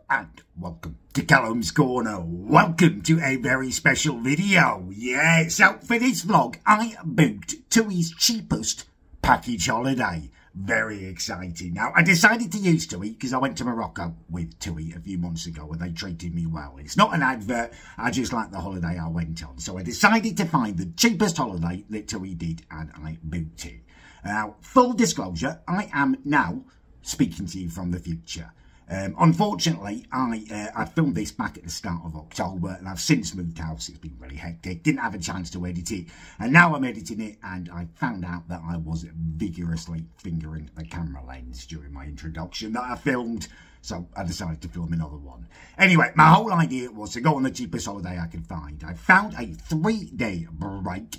and welcome to Callum's Corner. Welcome to a very special video. Yeah, so for this vlog, I booked Tui's cheapest package holiday. Very exciting. Now, I decided to use Tui because I went to Morocco with Tui a few months ago and they treated me well. It's not an advert, I just like the holiday I went on. So I decided to find the cheapest holiday that Tui did and I booked it. Now, full disclosure, I am now speaking to you from the future. Unfortunately, I filmed this back at the start of October and I've since moved house. It's been really hectic. Didn't have a chance to edit it. And now I'm editing it and I found out that I was vigorously fingering the camera lens during my introduction that I filmed. So I decided to film another one. Anyway, my whole idea was to go on the cheapest holiday I could find. I found a 3-day break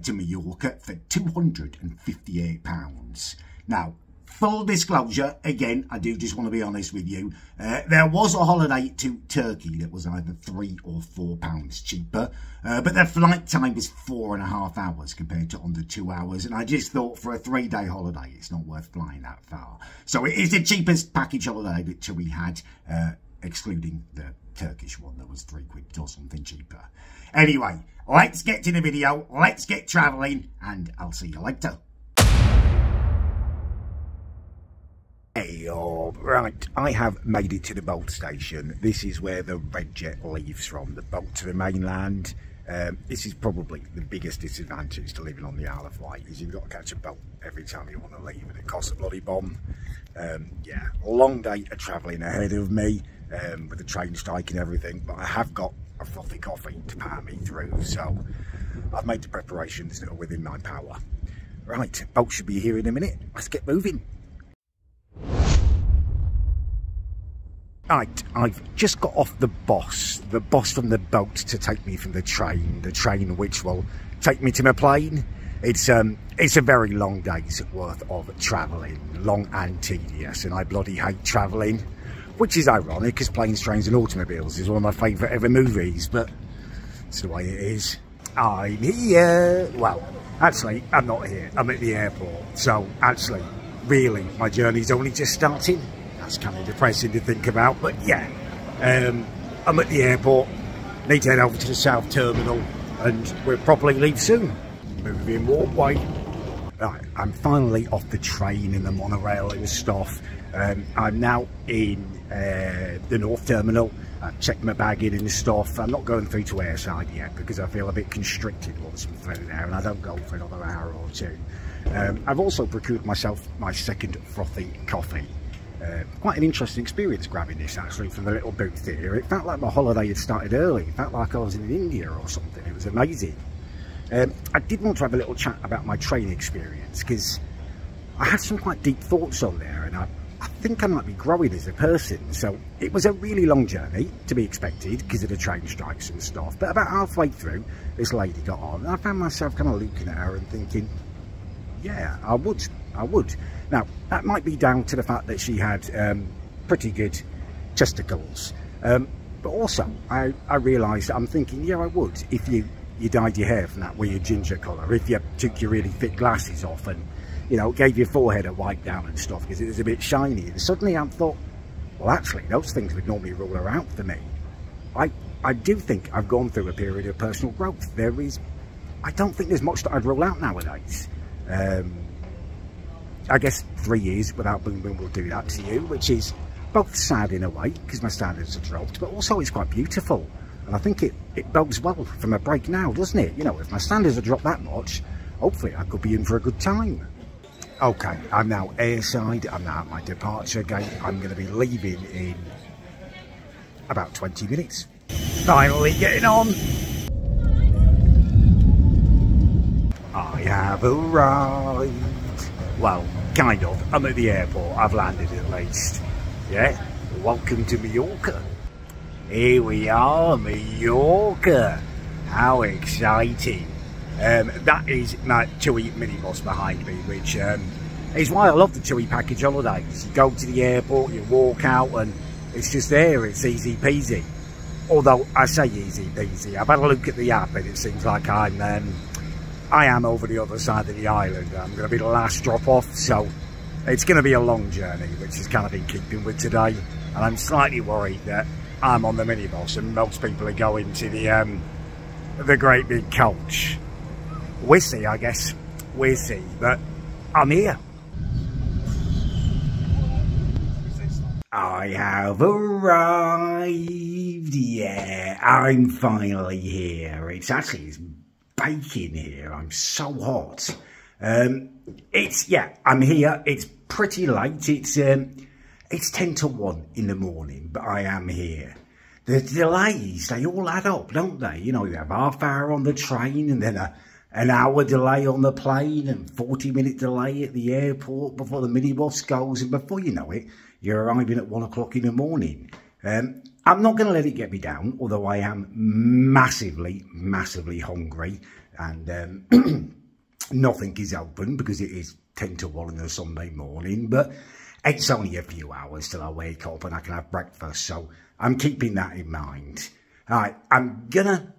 to Mallorca for £258. Now, full disclosure, again, I do just want to be honest with you. There was a holiday to Turkey that was either £3 or £4 cheaper. But the flight time was 4.5 hours compared to under 2 hours. And I just thought for a 3-day holiday, it's not worth flying that far. So it is the cheapest package holiday that Tui had, excluding the Turkish one that was £3 or something cheaper. Anyway, let's get to the video. Let's get travelling and I'll see you later. Hey, right, I have made it to the boat station. This is where the Red Jet leaves from, the boat to the mainland. This is probably the biggest disadvantage to living on the Isle of Wight, is you've got to catch a boat every time you want to leave and it costs a bloody bomb. Yeah, a long day of travelling ahead of me, with the train strike and everything, but I have got a frothy coffee to power me through, so I've made the preparations that are within my power. Right, boat should be here in a minute. Let's get moving. Right, I've just got off the boss from the boat to take me from the train which will take me to my plane. It's a very long day's worth of travelling, long and tedious, and I bloody hate travelling, which is ironic because Planes, Trains and Automobiles is one of my favourite ever movies, but it's the way it is. I'm here. Well, actually, I'm not here. I'm at the airport, so actually, really, my journey's only just starting. That's kind of depressing to think about, but yeah, I'm at the airport, need to head over to the South Terminal and we'll probably leave soon. Moving walkway. Right, I'm finally off the train and the monorail and stuff. I'm now in the North Terminal. I've checked my bag in and stuff. I'm not going through to airside yet because I feel a bit constricted once I'm through there and I don't go for another hour or two. I've also procured myself my second frothy coffee. Quite an interesting experience grabbing this actually from the little booth here. It felt like my holiday had started early. It felt like I was in India or something. It was amazing. I did want to have a little chat about my train experience because I had some quite deep thoughts on there and I think I might be growing as a person. So it was a really long journey, to be expected because of the train strikes and stuff. But about halfway through, this lady got on and I found myself kind of looking at her and thinking, yeah, I would. Now, that might be down to the fact that she had pretty good testicles. But also, I realised that I'm thinking, yeah, I would if you dyed your hair from that weird ginger colour, if you took your really thick glasses off and, you know, gave your forehead a wipe down and stuff because it was a bit shiny. And suddenly I thought, well, actually, those things would normally rule her out for me. I do think I've gone through a period of personal growth. I don't think there's much that I'd rule out nowadays. I guess 3 years without boom boom will do that to you, which is both sad in a way because my standards have dropped, but also it's quite beautiful. And I think it bodes well from a break now, doesn't it? You know, if my standards have dropped that much, hopefully I could be in for a good time. Okay, I'm now airside. I'm now at my departure gate. I'm going to be leaving in about 20 minutes. Finally getting on. I have arrived. Well, kind of. I'm at the airport. I've landed at least. Yeah, welcome to Mallorca. Here we are, Mallorca. How exciting. That is my Tui minibus behind me, which is why I love the Tui package holidays. You go to the airport, you walk out and it's just there. It's easy peasy. Although I say easy peasy, I've had a look at the app and it seems like I am over the other side of the island. I'm going to be the last drop off, so it's going to be a long journey, which is kind of in keeping with today. and I'm slightly worried that I'm on the minibus and most people are going to the great big coach. We'll see, I guess. We'll see, but I'm here. I have arrived. Yeah, I'm finally here. It's baking here. I'm so hot. I'm here. It's pretty late. It's 10 to 1 in the morning, but I am here. The delays, they all add up, don't they? You know, you have half hour on the train and then an hour delay on the plane and 40-minute delay at the airport before the minibus goes, and before you know it, you're arriving at 1 o'clock in the morning. I'm not going to let it get me down, although I am massively, massively hungry, and nothing is open because it is 10 to 1 on a Sunday morning, but it's only a few hours till I wake up and I can have breakfast, so I'm keeping that in mind. Alright, I'm gonna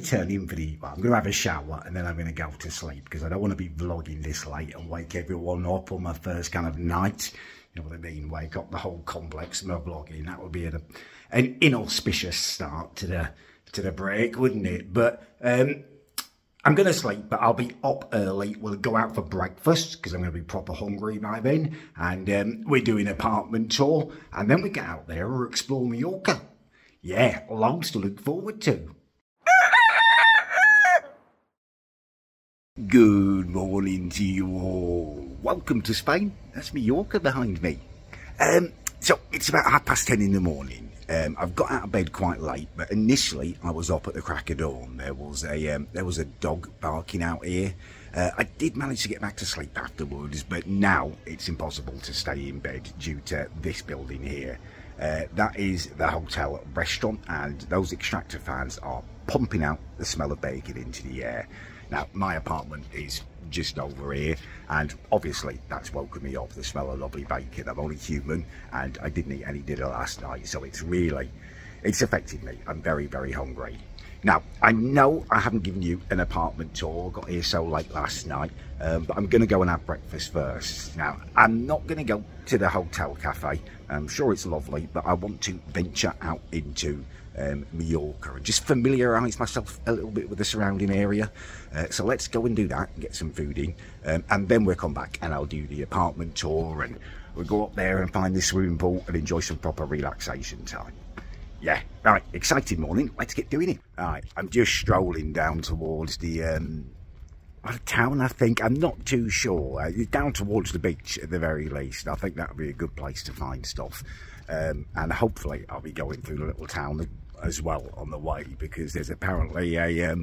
turn in for I'm gonna have a shower and then I'm gonna go to sleep because I don't want to be vlogging this late and wake everyone up on my first kind of night. You know what I mean? Wake up the whole complex of my vlogging. That would be an inauspicious start to the break, wouldn't it? But I'm going to sleep, but I'll be up early. We'll go out for breakfast because I'm going to be proper hungry by then. And we're doing an apartment tour. And then we get out there and explore Mallorca. Yeah, loads to look forward to. Good morning to you all. Welcome to Spain. That's Mallorca behind me. So it's about 10:30 in the morning. I've got out of bed quite late, but initially I was up at the crack of dawn. There was a dog barking out here. I did manage to get back to sleep afterwards, but now it's impossible to stay in bed due to this building here. That is the hotel restaurant, and those extractor fans are pumping out the smell of bacon into the air. Now, my apartment is just over here, and obviously that's woken me up, the smell of lovely bacon. I'm only human, and I didn't eat any dinner last night, so it's affected me. I'm very, very hungry. Now, I know I haven't given you an apartment tour, got here so late last night, but I'm going to go and have breakfast first. Now, I'm not going to go to the hotel cafe. I'm sure it's lovely, but I want to venture out into Mallorca and just familiarise myself a little bit with the surrounding area. So let's go and do that and get some food in, and then we'll come back and I'll do the apartment tour and we'll go up there and find the swimming pool and enjoy some proper relaxation time. Yeah, right, exciting morning, let's get doing it. Alright, I'm just strolling down towards the town, I think. I'm not too sure. Down towards the beach at the very least. I think that would be a good place to find stuff. And hopefully I'll be going through the little town as well on the way, because there's apparently a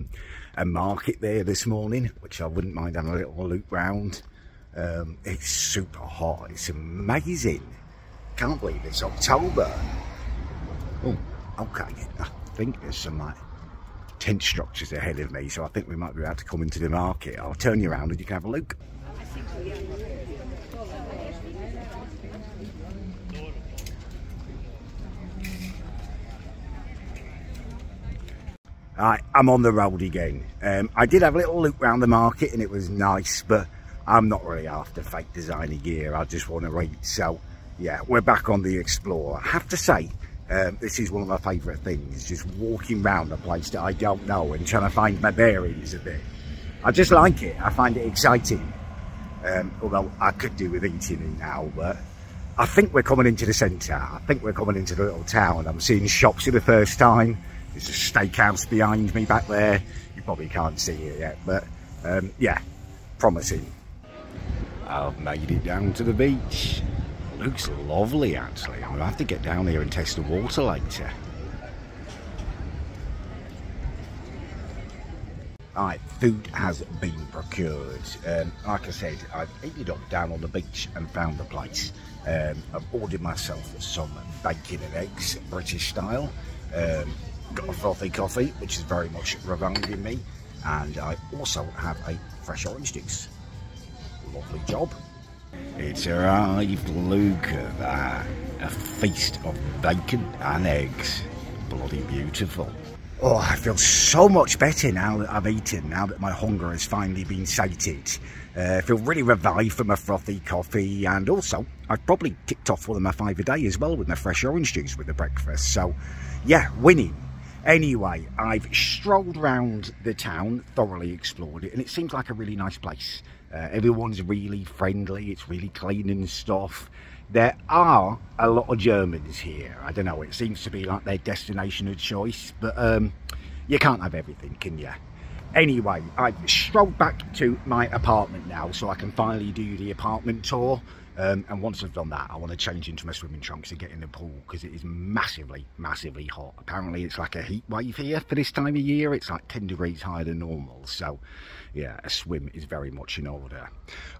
market there this morning, which I wouldn't mind having a little loop round. It's super hot, it's amazing. Can't believe it's October. Oh, okay, I think there's some tent structures ahead of me, so I think we might be able to come into the market. I'll turn you around and you can have a look. Alright, I'm on the road again. I did have a little look around the market and it was nice, but I'm not really after fake designer gear. I just want to eat. So yeah, we're back on the Explorer. I have to say, this is one of my favourite things, just walking around a place that I don't know and trying to find my bearings a bit. I just like it. I find it exciting. Although I could do with eating it now, but I think we're coming into the centre. I think we're coming into the little town. I'm seeing shops for the first time. There's a steakhouse behind me back there. You probably can't see it yet, but yeah, promising. I've made it down to the beach. Looks lovely, actually. I'm going to have to get down here and test the water later. Alright, food has been procured. Like I said, I've ended up down on the beach and found the place. I've ordered myself some bacon and eggs, British style. Got a frothy coffee, which is very much reminding me. And I also have a fresh orange juice. Lovely job. It's arrived, look at that. A feast of bacon and eggs. Bloody beautiful. Oh, I feel so much better now that I've eaten, now that my hunger has finally been sated. I feel really revived from a frothy coffee, and also I've probably ticked off one of my 5 a day as well with my fresh orange juice with the breakfast. So yeah, winning. Anyway, I've strolled around the town, thoroughly explored it, and it seems like a really nice place. Everyone's really friendly, it's really clean and stuff. There are a lot of Germans here. I don't know, it seems to be like their destination of choice, but you can't have everything, can you? Anyway, I've strolled back to my apartment now, so I can finally do the apartment tour. And once I've done that, I want to change into my swimming trunks and get in the pool, because it is massively, massively hot. Apparently it's like a heat wave here for this time of year. It's like 10 degrees higher than normal. So yeah, a swim is very much in order.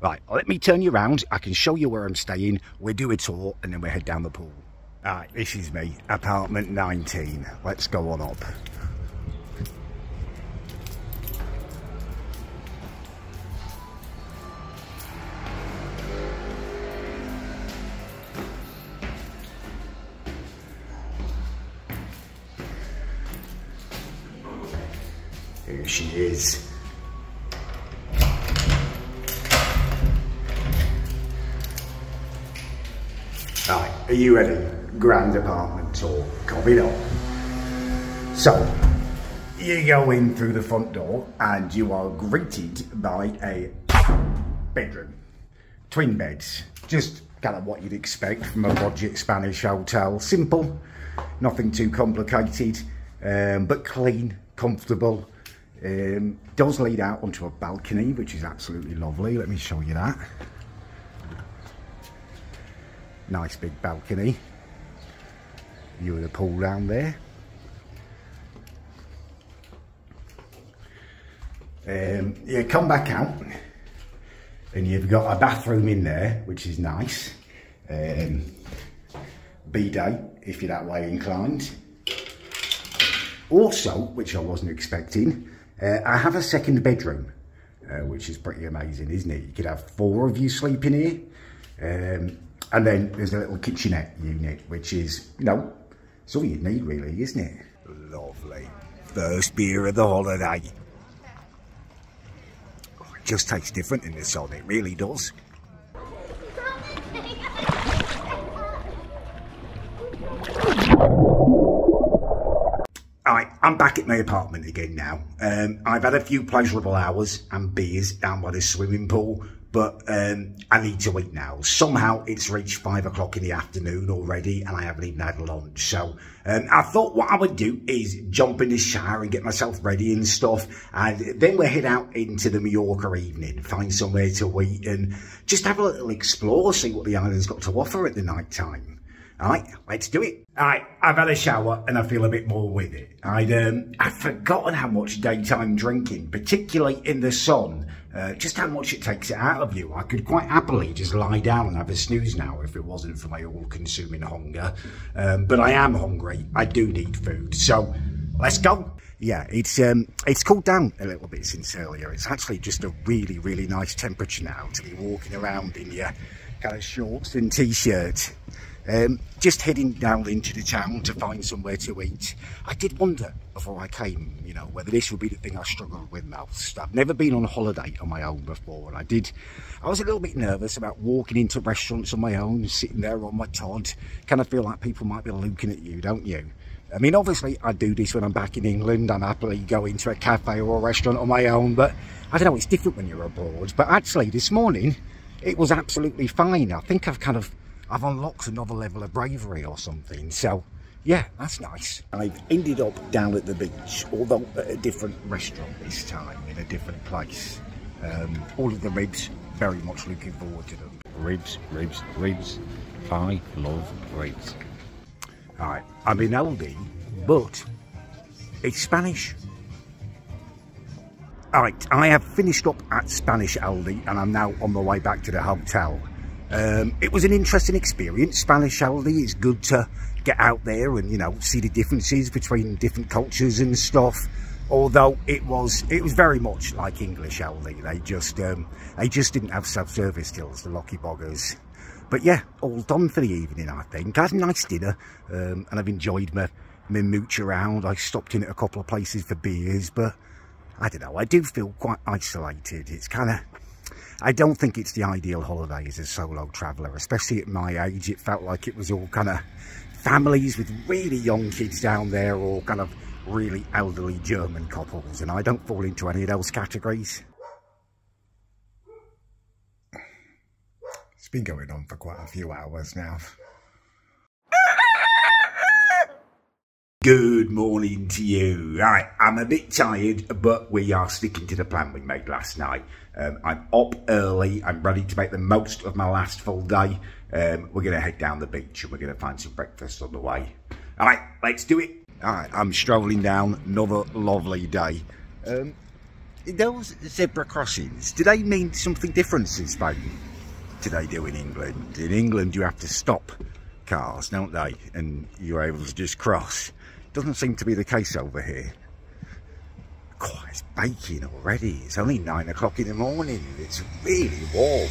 Right, let me turn you around. I can show you where I'm staying. We'll do a tour and then we'll head down the pool. All right, this is me, apartment 19. Let's go on up. Here she is. Right, are you ready? Grand apartment tour, coming up. So, you go in through the front door and you are greeted by a bedroom. Twin beds, just kind of what you'd expect from a budget Spanish hotel. Simple, nothing too complicated, but clean, comfortable. Does lead out onto a balcony, which is absolutely lovely. Let me show you that. Nice big balcony. View of the pool down there. You come back out and you've got a bathroom in there, which is nice. Bidet, if you're that way inclined. Also, which I wasn't expecting, I have a second bedroom, which is pretty amazing, isn't it? You could have 4 of you sleeping here. And then there's a little kitchenette unit, which is, you know, it's all you need really, isn't it? Lovely. First beer of the holiday. Oh, it just tastes different in the sun, it really does. Alright, I'm back at my apartment again now. I've had a few pleasurable hours and beers down by the swimming pool, but I need to eat now. Somehow it's reached 5 o'clock in the afternoon already and I haven't even had lunch. So I thought what I would do is jump in the shower and get myself ready and stuff, and then we'll head out into the Mallorca evening, find somewhere to eat and just have a little explore, see what the island's got to offer at the night time. Alright, let's do it. Alright, I've had a shower and I feel a bit more with it. I'd forgotten how much daytime drinking, particularly in the sun, just how much it takes it out of you. I could quite happily just lie down and have a snooze now if it wasn't for my all-consuming hunger. But I am hungry. I do need food. So, let's go. Yeah, it's cooled down a little bit since earlier. It's actually just a really, really nice temperature now to be walking around in your kind of shorts and t-shirt. Just heading down into the town to find somewhere to eat. I did wonder before I came, you know, whether this would be the thing I struggled with most. I've never been on a holiday on my own before, and I was a little bit nervous about walking into restaurants on my own, sitting there on my Todd. Kind of feel like people might be looking at you, don't you? I mean, obviously I do this when I'm back in England. I'm happily go into a cafe or a restaurant on my own, but I don't know, it's different when you're abroad. But actually this morning it was absolutely fine. I think I've unlocked another level of bravery or something. So yeah, that's nice. I've ended up down at the beach, although at a different restaurant this time, in a different place. All of the ribs, very much looking forward to them. Ribs, ribs, ribs. I love ribs. Alright, I'm in Aldi, but it's Spanish. Alright, I have finished up at Spanish Aldi and I'm now on my way back to the hotel. It was an interesting experience. Spanish Aldi, it's good to get out there and, you know, see the differences between different cultures and stuff. Although it was very much like English Aldi. They just didn't have self-service tills, the lucky boggers. But yeah, all done for the evening, I think. I had a nice dinner, and I've enjoyed my me mooch around. I stopped in at a couple of places for beers, but I don't know, I do feel quite isolated. It's kind of, I don't think it's the ideal holiday as a solo traveller, especially at my age. It felt like it was all kind of families with really young kids down there, or kind of really elderly German couples, and I don't fall into any of those categories. It's been going on for quite a few hours now. Good morning to you. Right, I'm a bit tired, but we are sticking to the plan we made last night. I'm up early. I'm ready to make the most of my last full day. We're going to head down the beach and we're going to find some breakfast on the way. All right, let's do it. All right, I'm strolling down another lovely day. Those zebra crossings, do they mean something different in Spain to they do in England? In England, you have to stop cars, don't they? And you're able to just cross. Doesn't seem to be the case over here. God, it's baking already. It's only 9 o'clock in the morning. It's really warm.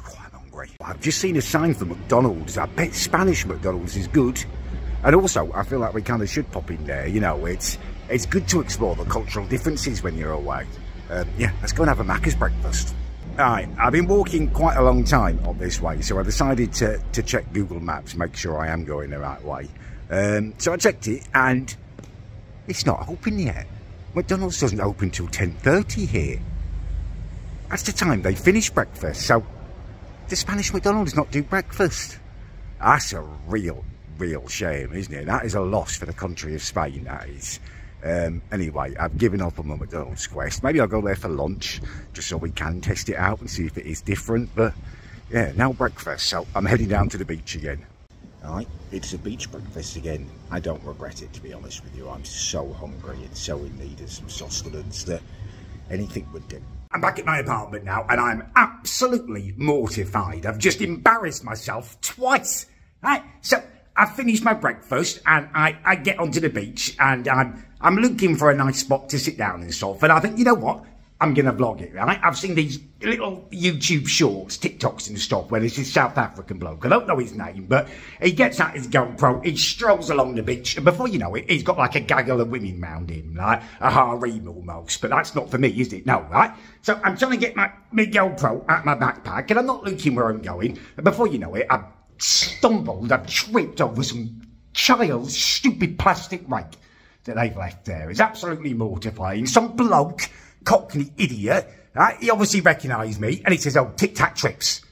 Oh, I'm hungry. I've just seen a sign for McDonald's. I bet Spanish McDonald's is good. And also, I feel like we kind of should pop in there. You know, it's good to explore the cultural differences when you're away. Yeah, let's go and have a Macca's breakfast. Alright, I've been walking quite a long time on this way, so I decided to check Google Maps, make sure I am going the right way. So I checked it, and it's not open yet. McDonald's doesn't open till 10:30 here. That's the time they finish breakfast, so the Spanish McDonald's not do breakfast. That's a real shame, isn't it? That is a loss for the country of Spain, that is. Anyway, I've given up on my McDonald's quest. Maybe I'll go there for lunch, just so we can test it out and see if it is different. But yeah, no breakfast, so I'm heading down to the beach again. Alright, it's a beach breakfast again. I don't regret it, to be honest with you. I'm so hungry and so in need of some sustenance that anything would do. I'm back at my apartment now, and I'm absolutely mortified. I've just embarrassed myself twice. Right, so I finished my breakfast and I get onto the beach, and I'm looking for a nice spot to sit down and stuff, and I think, you know what, I'm going to vlog it, right? I've seen these little YouTube shorts, TikToks and stuff, where there's this South African bloke, I don't know his name, but he gets out his GoPro, he strolls along the beach, and before you know it, he's got like a gaggle of women round him, like a harem almost, but that's not for me, is it? No, right? So I'm trying to get my GoPro out my backpack, and I'm not looking where I'm going, and before you know it, I've tripped over some child's stupid plastic rake that they've left there. It's absolutely mortifying. Some bloke, cockney idiot, right? He obviously recognised me, and he says, oh, tic-tac trips.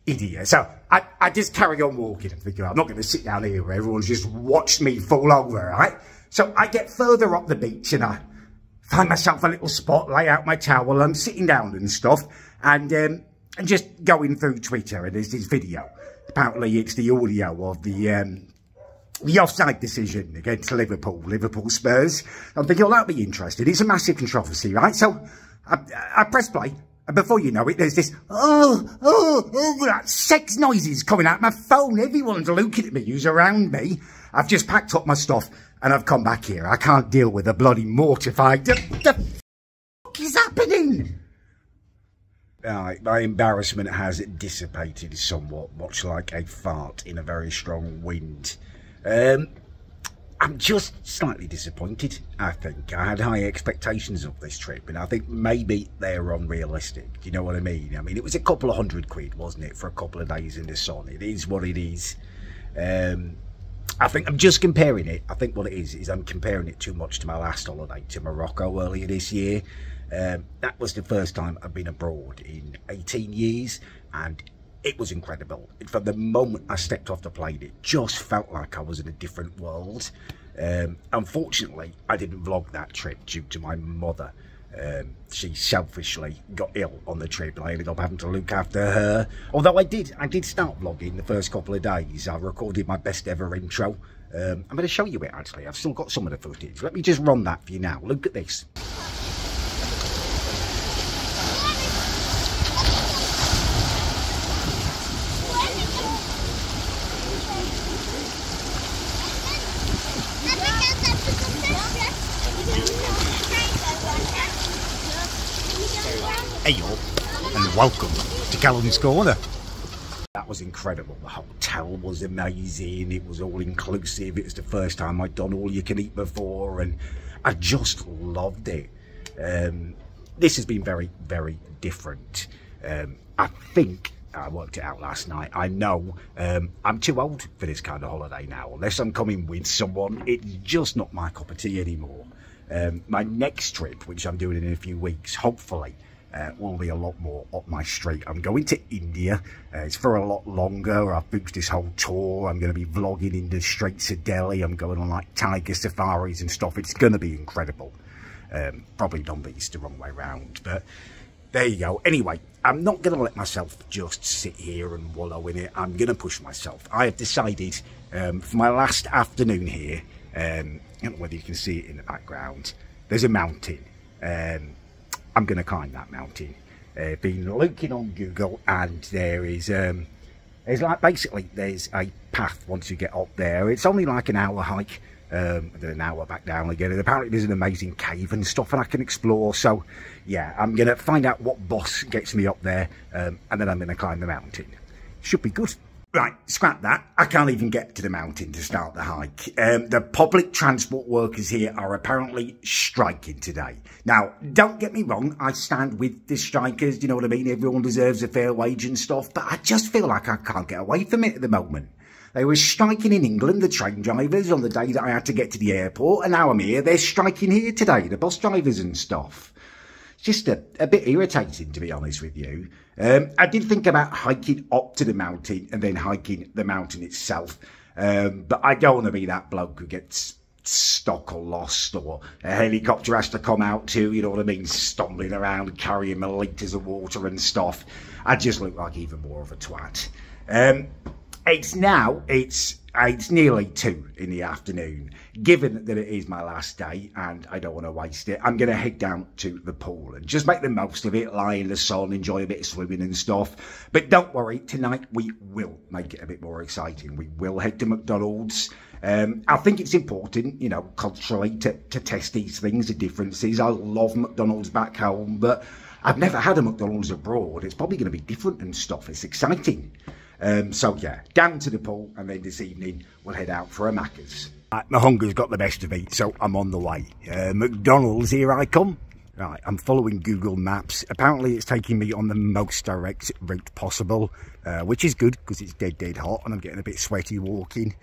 Idiot. So I just carry on walking and think, I'm not going to sit down here where everyone's just watched me fall over, right? So I get further up the beach, and I find myself a little spot, lay out my towel, I'm sitting down and stuff, and just going through Twitter, and there's this video. Apparently it's the audio of the offside decision against Liverpool Spurs. I'm thinking, oh, that'll be interesting. It's a massive controversy, right? So I press play, and before you know it, there's this, that sex noises coming out my phone. Everyone's looking at me who's around me. I've just packed up my stuff, and I've come back here. I can't deal with a bloody mortified... The fuck is happening? My embarrassment has dissipated somewhat, much like a fart in a very strong wind. I'm just slightly disappointed, I think. I had high expectations of this trip, and I think maybe they're unrealistic. Do you know what I mean? I mean, it was a couple of £100, wasn't it, for a couple of days in the sun? It is what it is. I think I'm just comparing it. I think what it is I'm comparing it too much to my last holiday to Morocco earlier this year. That was the first time I've been abroad in 18 years, and it was incredible. From the moment I stepped off the plane, it just felt like I was in a different world. Unfortunately, I didn't vlog that trip due to my mother. She selfishly got ill on the trip, and I ended up having to look after her. Although I did start vlogging the first couple of days. I recorded my best ever intro. I'm going to show you it, actually. I've still got some of the footage. Let me just run that for you now. Look at this. Hey y'all, and welcome to Callum's Corner. That was incredible. The hotel was amazing. It was all inclusive. It was the first time I'd done all you can eat before, and I just loved it. This has been very, very different. I think I worked it out last night. I know I'm too old for this kind of holiday now. Unless I'm coming with someone, it's just not my cup of tea anymore. My next trip, which I'm doing in a few weeks, hopefully, will be a lot more up my street. I'm going to India. It's for a lot longer. I've booked this whole tour. I'm going to be vlogging in the streets of Delhi. I'm going on like tiger safaris and stuff. It's going to be incredible. Probably done these the wrong way round, but there you go. Anyway, I'm not going to let myself just sit here and wallow in it. I'm going to push myself. I have decided for my last afternoon here, I don't know whether you can see it in the background, there's a mountain. I'm going to climb that mountain. Been looking on Google, and there's like basically there's a path once you get up there. It's only like an hour hike, and then an hour back down again. And apparently there's an amazing cave and stuff, and I can explore. So yeah, I'm going to find out what bus gets me up there, and then I'm going to climb the mountain. Should be good. Right, scrap that. I can't even get to the mountain to start the hike. The public transport workers here are apparently striking today. Now, don't get me wrong, I stand with the strikers, you know what I mean? Everyone deserves a fair wage and stuff, but I just feel like I can't get away from it at the moment. They were striking in England, the train drivers, on the day that I had to get to the airport, and now I'm here, they're striking here today, the bus drivers and stuff. It's just a bit irritating, to be honest with you. I did think about hiking up to the mountain and then hiking the mountain itself. But I don't want to be that bloke who gets stuck or lost, or a helicopter has to come out too, you know what I mean, stumbling around, carrying my litres of water and stuff. I just look like even more of a twat. It's nearly 2 in the afternoon. Given that it is my last day and I don't want to waste it, I'm going to head down to the pool and just make the most of it, lie in the sun, enjoy a bit of swimming and stuff. But don't worry, tonight we will make it a bit more exciting. We will head to McDonald's. I think it's important, you know, culturally to test these things, the differences. I love McDonald's back home, but I've never had a McDonald's abroad. It's probably going to be different and stuff. It's exciting. So yeah, down to the pool, and then this evening we'll head out for a Macca's. My hunger's got the best of me, so I'm on the way. McDonald's, here I come. Right, I'm following Google Maps. Apparently it's taking me on the most direct route possible, which is good because it's dead hot and I'm getting a bit sweaty walking.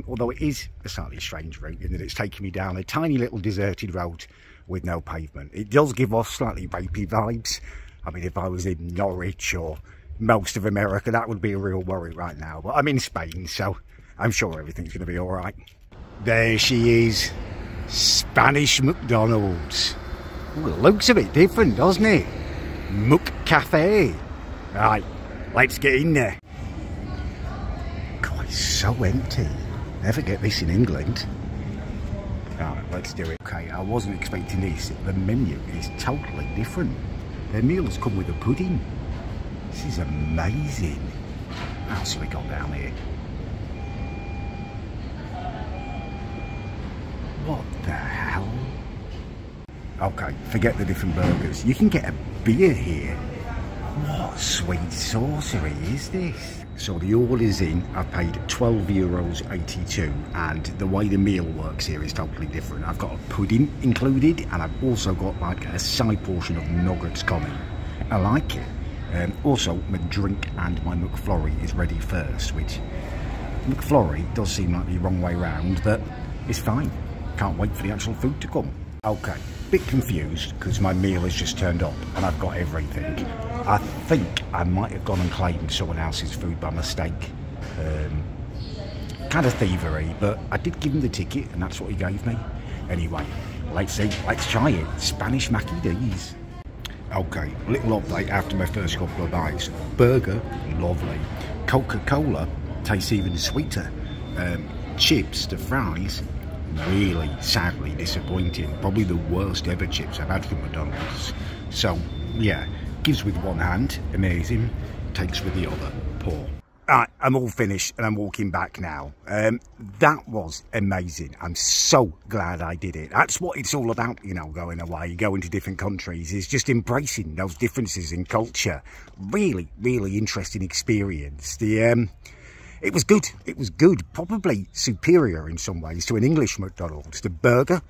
Although it is a slightly strange route in that it's taking me down a tiny little deserted road with no pavement. It does give off slightly rapey vibes. I mean, if I was in Norwich or most of America, that would be a real worry right now. But I'm in Spain, so I'm sure everything's going to be all right. There she is, Spanish McDonald's. Ooh, it looks a bit different, doesn't it? Muck Cafe. Right, let's get in there. God, it's so empty. Never get this in England. Right, let's do it. Okay, I wasn't expecting this. The menu is totally different. Their meals come with a pudding. This is amazing. What else have we got down here? What the hell? Okay, forget the different burgers. You can get a beer here. What sweet sorcery is this? So the order's in. I've paid €12.82, and the way the meal works here is totally different. I've got a pudding included, and I've also got like a side portion of nuggets coming. I like it. Also, my drink and my McFlurry is ready first, which McFlurry does seem like the wrong way round, but it's fine. Can't wait for the actual food to come. Okay, bit confused because my meal has just turned up and I've got everything. I think I might have gone and claimed someone else's food by mistake. Kind of thievery, but I did give him the ticket and that's what he gave me. Anyway, let's see, let's try it. Spanish Mackie D's. Okay, little update after my first couple of bites. Burger, lovely. Coca-Cola tastes even sweeter. Chips, the fries, really sadly disappointing. Probably the worst ever chips I've had from McDonald's. So, yeah, gives with one hand, amazing. Takes with the other, poor. I'm all finished and I'm walking back now. That was amazing. I'm so glad I did it. That's what it's all about, you know, going away, going to different countries, is just embracing those differences in culture. Really, really interesting experience. It was good. It was good. Probably superior in some ways to an English McDonald's. The burger,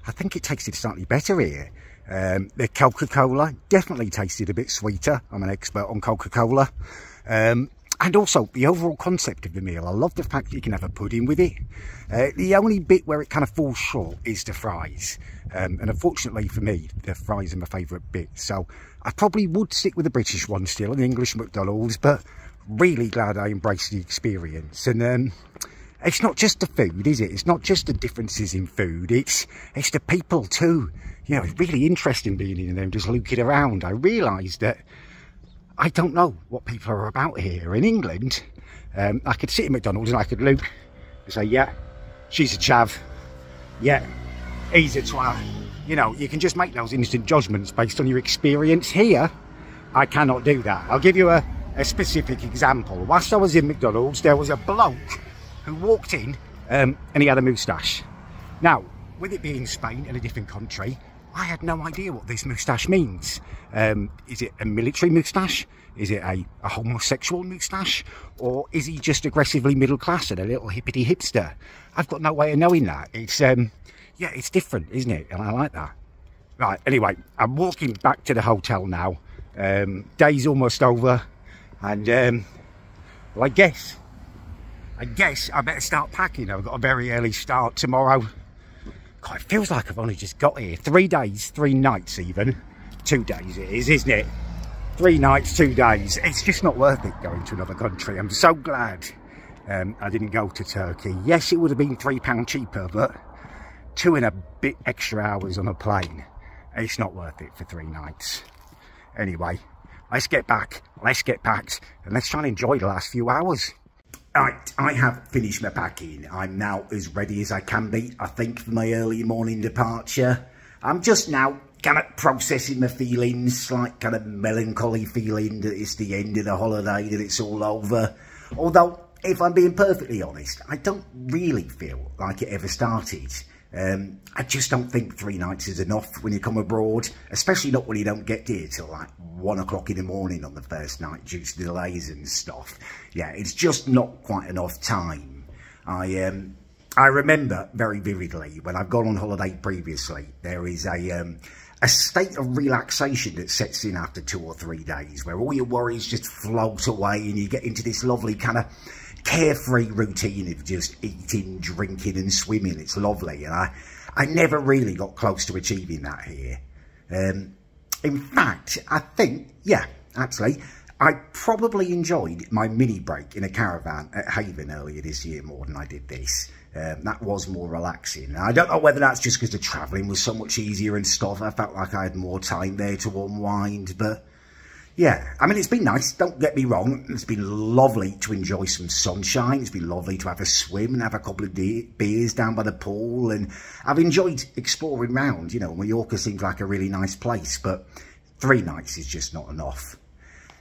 I think it tasted slightly better here. The Coca-Cola definitely tasted a bit sweeter. I'm an expert on Coca-Cola. And also the overall concept of the meal. I love the fact that you can have a pudding with it. The only bit where it kind of falls short is the fries. And unfortunately for me, the fries are my favourite bit. So I probably would stick with the British one still, an English McDonald's, but really glad I embraced the experience. And it's not just the food, is it? It's not just the differences in food. It's the people too. You know, it's really interesting being in there and just looking around. I realised that I don't know what people are about here. In England, I could sit in McDonald's and I could look and say, yeah, she's a chav. Yeah, he's a twat. You know, you can just make those instant judgments based on your experience. Here, I cannot do that. I'll give you a specific example. Whilst I was in McDonald's, there was a bloke who walked in and he had a moustache. Now, with it being Spain and a different country, I had no idea what this moustache means. Is it a military moustache? Is it a homosexual moustache? Or is he just aggressively middle class and a little hippity hipster? I've got no way of knowing that. It's, yeah, it's different, isn't it? And I like that. Right, anyway, I'm walking back to the hotel now. Day's almost over. And, well, I guess I better start packing. I've got a very early start tomorrow. God, it feels like I've only just got here. 3 days, 3 nights even. 2 days it is, isn't it? 3 nights, 2 days. It's just not worth it going to another country. I'm so glad I didn't go to Turkey. Yes, it would have been £3 cheaper, but 2 and a bit extra hours on a plane. It's not worth it for 3 nights. Anyway, let's get back, let's get packed, and let's try and enjoy the last few hours. Right, I have finished my packing. I'm now as ready as I can be, I think, for my early morning departure. I'm just now kind of processing my feelings, slight kind of melancholy feeling that it's the end of the holiday, that it's all over. Although, if I'm being perfectly honest, I don't really feel like it ever started. I just don't think 3 nights is enough when you come abroad, especially not when you don't get here till like 1 o'clock in the morning on the first night due to delays and stuff. Yeah, it's just not quite enough time. I remember very vividly when I've gone on holiday previously, there is a state of relaxation that sets in after 2 or 3 days where all your worries just float away and you get into this lovely kind of carefree routine of just eating, drinking and swimming. It's lovely, and I never really got close to achieving that here. In fact, I think, yeah, actually, I probably enjoyed my mini break in a caravan at Haven earlier this year more than I did this. That was more relaxing. I don't know whether that's just because the travelling was so much easier and stuff. I felt like I had more time there to unwind, but yeah, I mean, it's been nice, don't get me wrong. It's been lovely to enjoy some sunshine. It's been lovely to have a swim and have a couple of beers down by the pool. And I've enjoyed exploring around. You know, Mallorca seems like a really nice place, but 3 nights is just not enough.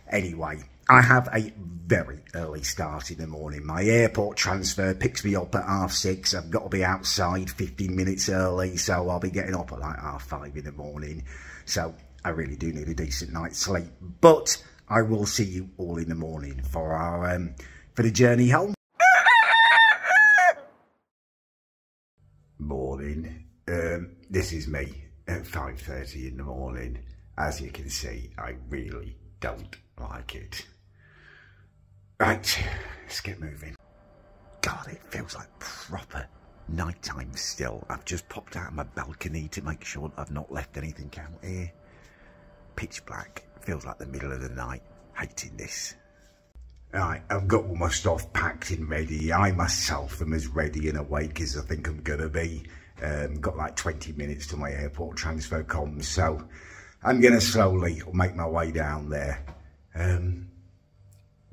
Anyway, I have a very early start in the morning. My airport transfer picks me up at 6:30. I've got to be outside 15 minutes early, so I'll be getting up at like 5:30 in the morning. So I really do need a decent night's sleep, but I will see you all in the morning for our for the journey home. Morning. This is me at 5:30 in the morning. As you can see, I really don't like it. Right, let's get moving. God, it feels like proper nighttime still. I've just popped out of my balcony to make sure I've not left anything out here. Pitch black, feels like the middle of the night. Hating this. Right, I've got all my stuff packed and ready. I myself am as ready and awake as I think I'm gonna be. Got like 20 minutes to my airport transfer comms, so I'm gonna slowly make my way down there.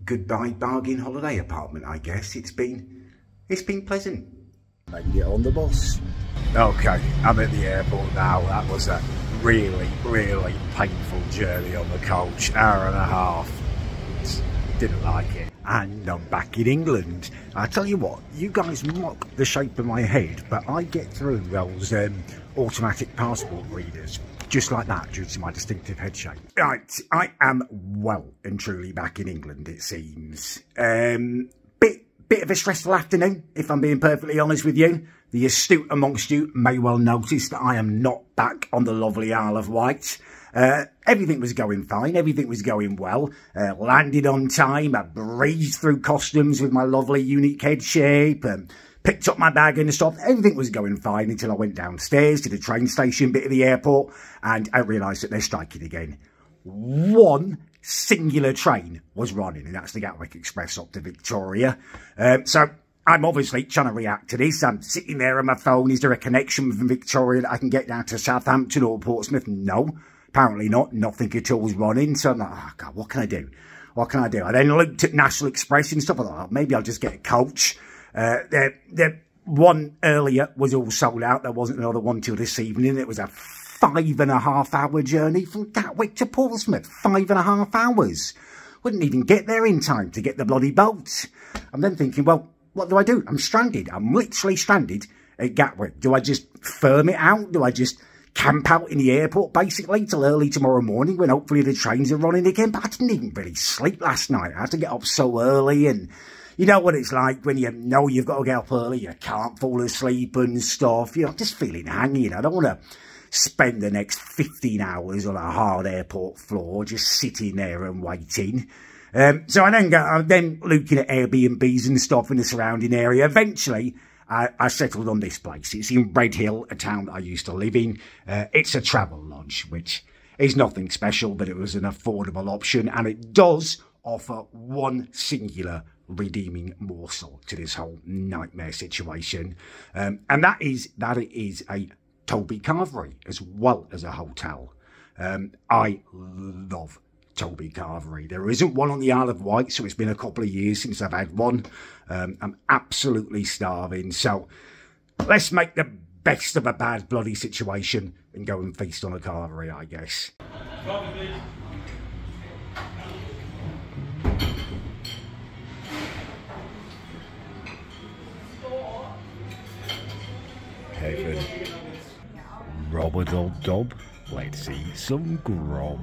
Goodbye bargain holiday apartment, I guess. It's been pleasant. Made it on the bus. Okay, I'm at the airport now. That was a really, really painful journey on the coach. 1.5 hours. Didn't like it. and I'm back in England. I tell you what, you guys mock the shape of my head, but I get through those automatic passport readers just like that due to my distinctive head shape. Right, I am well and truly back in England, it seems. Bit of a stressful afternoon, if I'm being perfectly honest with you. The astute amongst you may well notice that I am not back on the lovely Isle of Wight. Everything was going fine, everything was going well. Landed on time, I breezed through customs with my lovely unique head shape, picked up my bag and stuff. Everything was going fine until I went downstairs to the train station bit of the airport and I realised that they're striking again. One singular train was running, and that's the Gatwick Express up to Victoria. So I'm obviously trying to react to this. I'm sitting there on my phone. Is there a connection from Victoria that I can get down to Southampton or Portsmouth? No, apparently not. Nothing at all was running. So I'm like, oh God, what can I do? What can I do? I then looked at National Express and stuff. I thought, oh, maybe I'll just get a coach. The one earlier was all sold out. There wasn't another one till this evening. It was a 5.5 hour journey from Gatwick to Portsmouth. 5.5 hours. Wouldn't even get there in time to get the bloody boat. I'm then thinking, well, what do? I'm stranded. I'm literally stranded at Gatwick. Do I just firm it out? Do I just camp out in the airport basically till early tomorrow morning when hopefully the trains are running again? But I didn't even really sleep last night. I had to get up so early, and you know what it's like when you know you've got to get up early, you can't fall asleep and stuff. You know, just feeling hanging. I don't want to spend the next 15 hours on a hard airport floor just sitting there and waiting. So I'm then looking at Airbnbs and stuff in the surrounding area. Eventually, I settled on this place. It's in Redhill, a town that I used to live in. It's a travel lodge, which is nothing special, but it was an affordable option, and it does offer one singular redeeming morsel to this whole nightmare situation, and that it is a Toby Carvery as well as a hotel. I love Toby Carvery. There isn't one on the Isle of Wight, so it's been a couple of years since I've had one. I'm absolutely starving, so let's make the best of a bad bloody situation and go and feast on a carvery, I guess. Heaven. Rob-a-dob-dob. Let's eat some grub.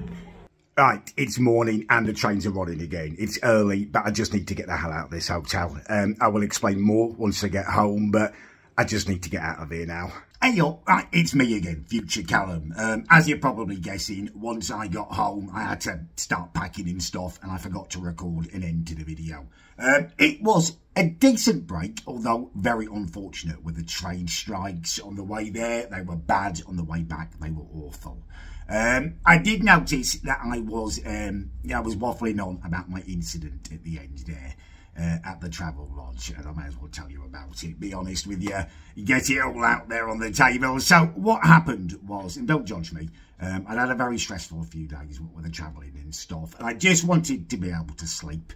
Right, it's morning and the trains are running again. It's early, but I just need to get the hell out of this hotel. I will explain more once I get home, but I just need to get out of here now. Hey yo, right, it's me again, Future Callum. As you're probably guessing, once I got home, I had to start packing in stuff and I forgot to record an end to the video. It was a decent break, although very unfortunate with the train strikes on the way there. They were bad. On the way back, they were awful. I did notice that I was waffling on about my incident at the end there. At the travel lodge, and I may as well tell you about it, be honest with you, get it all out there on the table. So what happened was, and don't judge me, I'd had a very stressful few days with the travelling and stuff, and I just wanted to be able to sleep,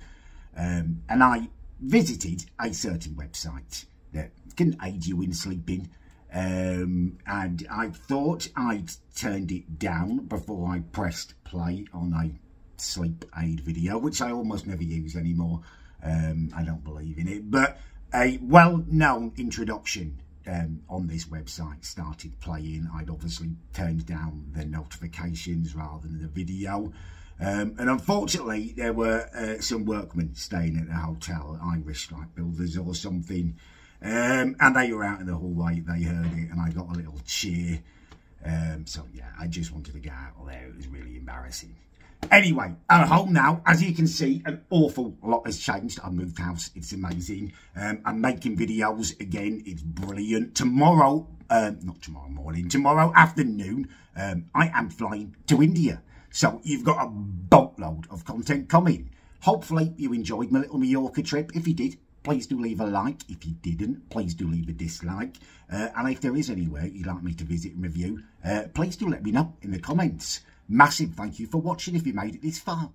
and I visited a certain website that can aid you in sleeping, and I thought I'd turned it down before I pressed play on a sleep aid video, which I almost never use anymore. I don't believe in it, but a well-known introduction on this website started playing. I'd obviously turned down the notifications rather than the video, and unfortunately there were some workmen staying at the hotel, Irish like builders or something, and they were out in the hallway. They heard it and I got a little cheer, so yeah, I just wanted to get out of there. It was really embarrassing. Anyway, I'm home now. As you can see, an awful lot has changed. I moved house. It's amazing. I'm making videos again. It's brilliant. Tomorrow, not tomorrow morning, tomorrow afternoon, I am flying to India. So you've got a boatload of content coming. Hopefully you enjoyed my little Mallorca trip. If you did, please do leave a like. If you didn't, please do leave a dislike. And if there is anywhere you'd like me to visit and review, please do let me know in the comments. Massive thank you for watching if you made it this far.